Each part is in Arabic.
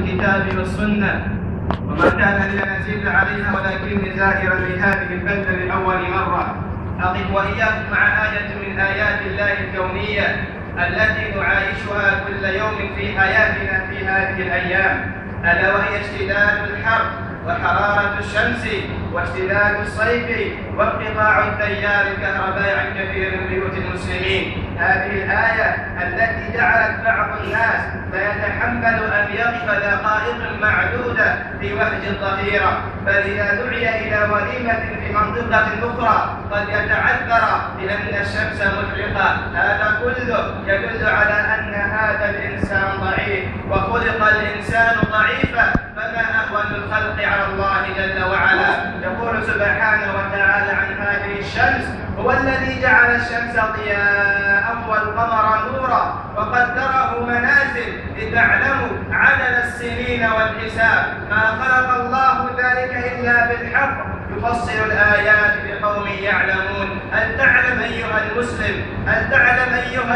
الكتاب والسنة، وما كان لي أن أزيد عليها ولكني زائرا لهذه البلدة لأول مرة. أقف وإياكم مع آية من آيات الله الكونية التي نعايشها كل يوم في حياتنا في هذه الأيام، ألا وهي اشتداد الحر وحرارة الشمس واشتداد الصيف وانقطاع التيار الكهربائي عن كثير من بيوت المسلمين. هذه الآية التي جعلت بعض الناس لا يتحمل أن يقف دقائق معدودة في وهج الظهيرة، بل إذا دعي إلى وليمة في منطقة أخرى قد يتعذر لأن الشمس محرقة. هذا كله يدل على أن هذا الإنسان ضعيف، وخلق الإنسان ضعيفا، فما أهون الخلق على الله جل وعلا. يقول سبحانه وتعالى عن هذه الشمس: هو الذي جعل الشمس ضياء والقمر نورا وقدره منازل لتعلموا عدد السنين والحساب، ما خلق الله ذلك إلا بالحق يفصل الآيات لقوم يعلمون. هل تعلم أيها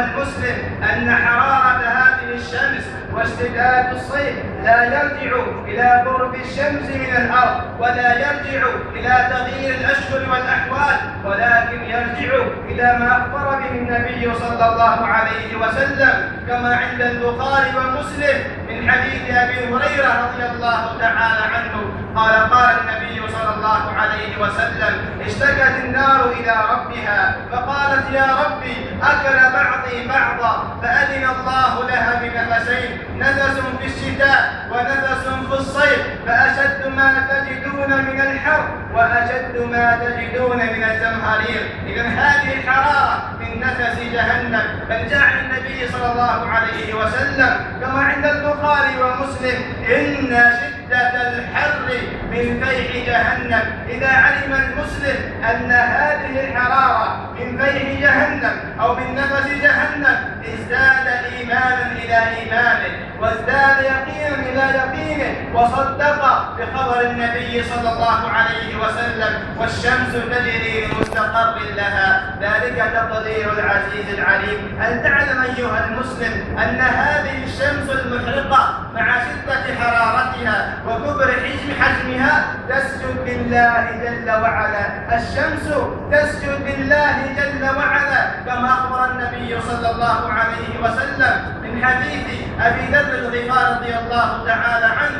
المسلم أن حرارة هذه الشمس واشتداد الصيف لا يرجع إلى قرب الشمس من الأرض، ولا يرجع إلى تغيير الأشهر والأحوال، ولكن يرجع إلى ما أخبر به النبي صلى الله عليه وسلم، كما عند البخاري ومسلم من حديث أبي هريرة رضي الله تعالى عنه قال النبي صلى الله عليه وسلم: اشتكت النار إلى ربها فقالت: يا ربي أكل بعضي بعضا، فأذن الله لها بنفسين، نفس في الشتاء ونفس في الصيف، فأشد ما تجدون من الحر وأشد ما تجدون من الزمهرير. إذن هذه الحرارة من نفس جهنم. بل جاء عن النبي صلى الله عليه وسلم كما عند البخاري ومسلم: إن شدة الحر من فيح جهنم. إذا علم المسلم أن هذه الحرارة من فيح جهنم أو من نفس جهنم ازداد إيمانا إلى إيمانه، وازداد يقينا إلى يقينه، وصدق بخبر النبي صلى الله عليه وسلم: والشمس تجري لمستقر لها، ذلك تقدير العزيز العليم. هل تعلم أيها المسلم أن هذه الشمس المحرقة مع شدة حرارتها وكبر حجمها تسجد لله جل وعلا؟ الشمس تسجد لله جل وعلا، كما أخبر النبي صلى الله عليه وسلم من حديث أبي ذر الغفاري رضي الله تعالى عنه،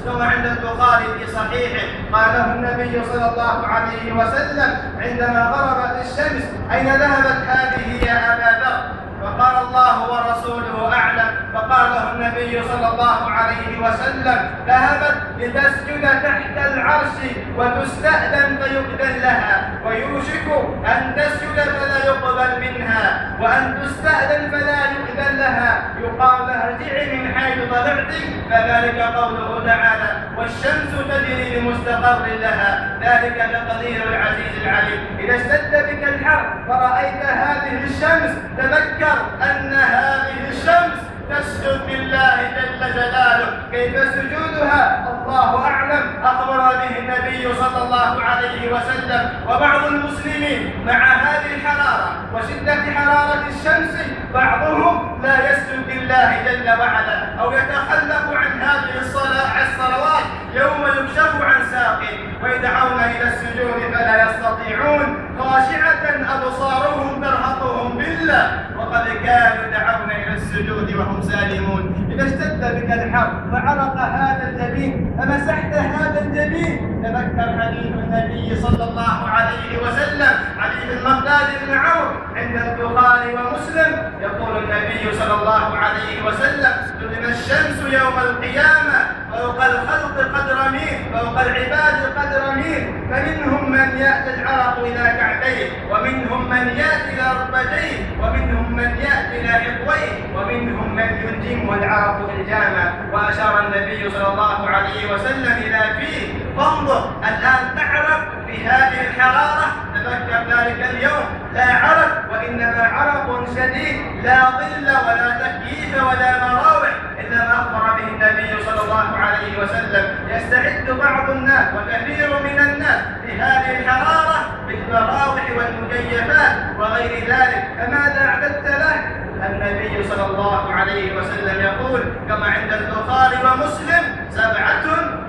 كما عند البخاري في صحيحه، قاله النبي صلى الله عليه وسلم عندما غربت الشمس: أين ذهبت هذه يا أبا ذر؟ فقال: الله ورسوله أعلم. فقال له النبي صلى الله عليه وسلم: ذهبت لتسجد تحت العرش وتستأذن فيؤذن لها، ويوشك أن تسجد فلا يقبل منها، وأن تستأذن فلا يؤذن لها، يقال لها: ارجعي من حيث طلعت. فذلك قوله تعالى: والشمس تجري لمستقر لها، ذلك تقدير العزيز العليم. إذا اشتد بك الحر فرأيت هذه الشمس، تذكر أن هذه الشمس تسجد لله جل جلاله. كيف سجودها؟ الله أعلم. أخبر به النبي صلى الله عليه وسلم. وبعض المسلمين مع هذه الحرارة وشدة حرارة الشمس بعضهم لا يسجد لله جل وعلا، أو يتخلف عن هذه الصلوات يوم يكشف عن ساق، ويدعون إلى السجود فلا يستطيعون، خاشعة أبصارهم ترهقهم بالله، وقد كانوا يدعون إلى السجود وهم سالمون. إذا اشتد بك الحر فعرق هذا الجبين فمسحت هذا الجبين، تذكر حديث النبي صلى الله عليه وسلم، حديث المقداد بن عمرو عند البخاري ومسلم، يقول النبي صلى الله عليه وسلم: تدنى الشمس يوم القيامة فوق الخلق قدر ميل، فوق العباد قدر ميل، فمنهم من يأتي العرق إلى كعبيه، ومنهم من يأتي إلى ركبتيه، ومنهم من يأتي إلى حقويه، ومنهم من ينجم العرق بالجامة. وأشار النبي صلى الله عليه وسلم إلى فيه: فانظر الآن تعرق في هذه الحرارة، تذكر ذلك اليوم لا عرق، وإنما عرق شديد، لا ظل ولا تكييف ولا مراوح، إلا ما أخبر به النبي صلى الله عليه وسلم. يستعد بعض الناس وكثير من الناس لهذه الحرارة بالمراوح والمكيفات وغير ذلك، فماذا أعددت له؟ النبي صلى الله عليه وسلم يقول كما عند البخاري ومسلم: 7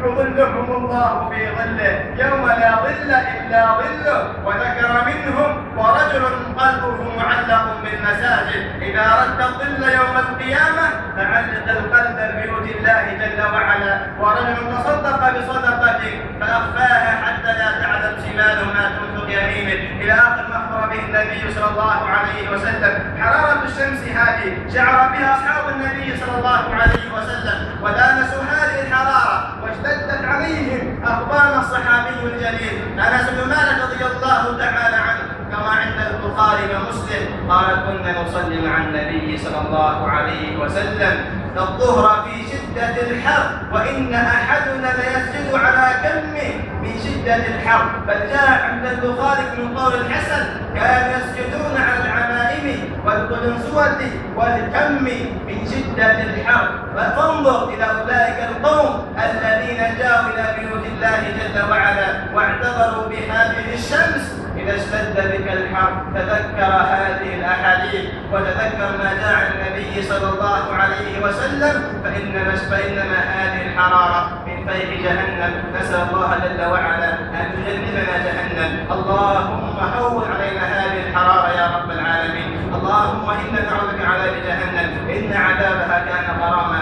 يظلهم الله في ظله يوم لا ظل إلا ظله. وذكر منهم: ورجل قلبه معلق بالمساجد إذا رد الظل يوم القيامة فعلق القلب ببيوت الله جل وعلا. ورجل تصدق بصدقة فأخفاها حتى لا تعلم شماله ما تنفق يمينه، إلى آخر ما أخبر به النبي صلى الله عليه وسلم. حرارة الشمس هذه شعر بها أصحاب النبي صلى الله عليه وسلم ولامسوا هذه الحرارة واشتدت عليهم. أخبرنا الصحابي الجليل أنس بن مالك رضي الله تعالى عنه كما عند البخاري ومسلم قال: كنا نصلي مع النبي صلى الله عليه وسلم الظهر في شدة الحر وإن أحدنا ليسجد على كمه من شدة الحر. بل جاء عند البخاري من قول الحسن: كانوا يسجدون على العمائم والقلنسوة والكم من شدة الحر. فانظر إلى أولئك القوم الذين جاءوا إلى بيوت الله جل وعلا واعتبروا بهذه الشمس. إذا اشتد بك الحر تذكر هذه الأحاديث وتذكر ما جاء عن النبي صلى الله عليه وسلم، فإنما هذه الحرارة من فيح جهنم. نسأل الله جل وعلا أن يجنبنا جهنم. اللهم هون علينا هذه الحرارة يا رب العالمين. اللهم إنا نعوذ بك من عذاب جهنم إن عذابها كان غراما